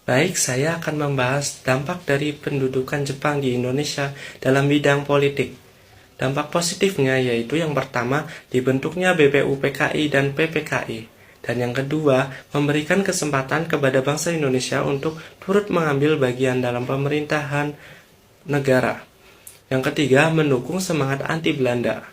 Baik, saya akan membahas dampak dari pendudukan Jepang di Indonesia dalam bidang politik. Dampak positifnya yaitu yang pertama, dibentuknya BPUPKI dan PPKI. Dan yang kedua, memberikan kesempatan kepada bangsa Indonesia untuk turut mengambil bagian dalam pemerintahan negara. Yang ketiga, mendukung semangat anti Belanda.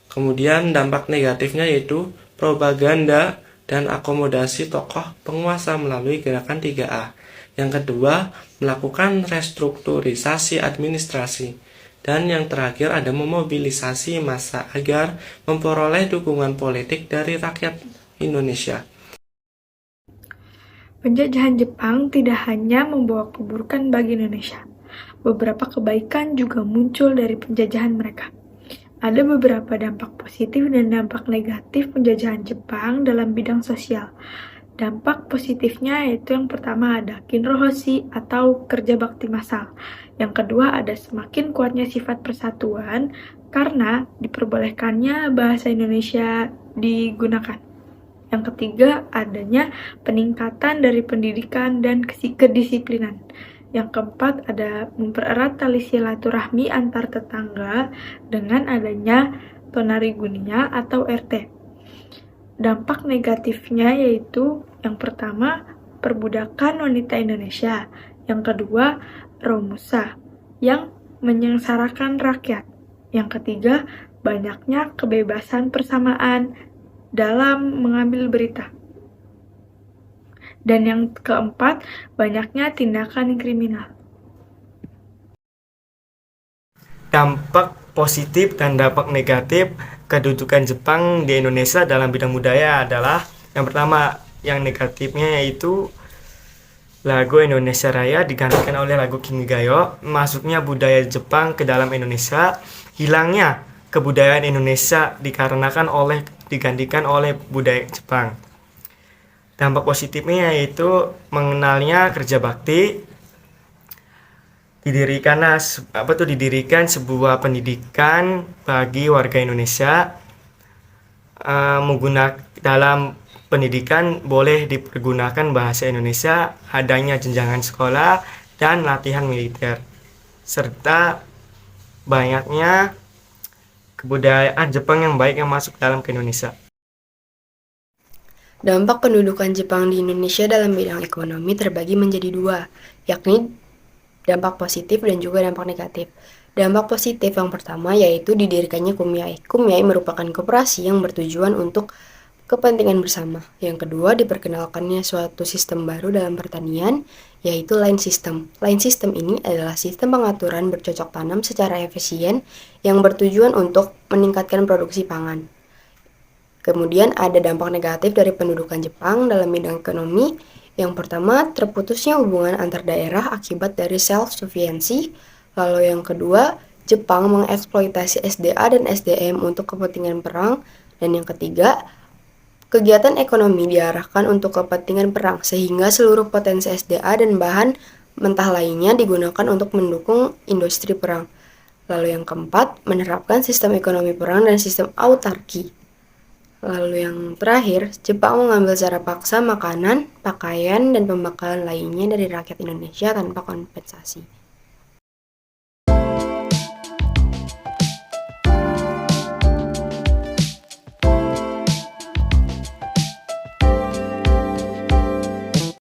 Kemudian dampak negatifnya yaitu propaganda dan akomodasi tokoh penguasa melalui gerakan 3A. Yang kedua, melakukan restrukturisasi administrasi. Dan yang terakhir ada memobilisasi massa agar memperoleh dukungan politik dari rakyat Indonesia. Penjajahan Jepang tidak hanya membawa keburukan bagi Indonesia. Beberapa kebaikan juga muncul dari penjajahan mereka. Ada beberapa dampak positif dan dampak negatif penjajahan Jepang dalam bidang sosial. Dampak positifnya yaitu yang pertama ada kinrohoshi atau kerja bakti massal. Yang kedua ada semakin kuatnya sifat persatuan karena diperbolehkannya bahasa Indonesia digunakan. Yang ketiga adanya peningkatan dari pendidikan dan kedisiplinan. Yang keempat ada mempererat tali silaturahmi antar tetangga dengan adanya tonarigunia atau RT. Dampak negatifnya yaitu yang pertama perbudakan wanita Indonesia, yang kedua Romusa yang menyengsarakan rakyat, yang ketiga banyaknya kebebasan persamaan dalam mengambil berita, dan yang keempat banyaknya tindakan kriminal. Dampak positif dan dampak negatif kedudukan Jepang di Indonesia dalam bidang budaya adalah yang pertama, yang negatifnya yaitu lagu Indonesia Raya digantikan oleh lagu Kimigayo, masuknya budaya Jepang ke dalam Indonesia, hilangnya kebudayaan Indonesia digantikan oleh budaya Jepang. Dampak positifnya yaitu mengenalnya kerja bakti, didirikan sebuah pendidikan bagi warga Indonesia. Dalam pendidikan boleh dipergunakan bahasa Indonesia, adanya jenjang sekolah dan latihan militer, serta banyaknya kebudayaan Jepang yang baik yang masuk dalam ke Indonesia. Dampak pendudukan Jepang di Indonesia dalam bidang ekonomi terbagi menjadi dua, yakni dampak positif dan juga dampak negatif. Dampak positif yang pertama yaitu didirikannya Kumiai. Kumiai merupakan koperasi yang bertujuan untuk kepentingan bersama. Yang kedua, diperkenalkannya suatu sistem baru dalam pertanian, yaitu line system. Line system ini adalah sistem pengaturan bercocok tanam secara efisien yang bertujuan untuk meningkatkan produksi pangan. Kemudian ada dampak negatif dari pendudukan Jepang dalam bidang ekonomi. Yang pertama, terputusnya hubungan antar daerah akibat dari self-sufficiency. Lalu yang kedua, Jepang mengeksploitasi SDA dan SDM untuk kepentingan perang. Dan yang ketiga, kegiatan ekonomi diarahkan untuk kepentingan perang, sehingga seluruh potensi SDA dan bahan mentah lainnya digunakan untuk mendukung industri perang. Lalu yang keempat, menerapkan sistem ekonomi perang dan sistem autarki. Lalu yang terakhir, Jepang mengambil secara paksa makanan, pakaian, dan pembekalan lainnya dari rakyat Indonesia tanpa kompensasi.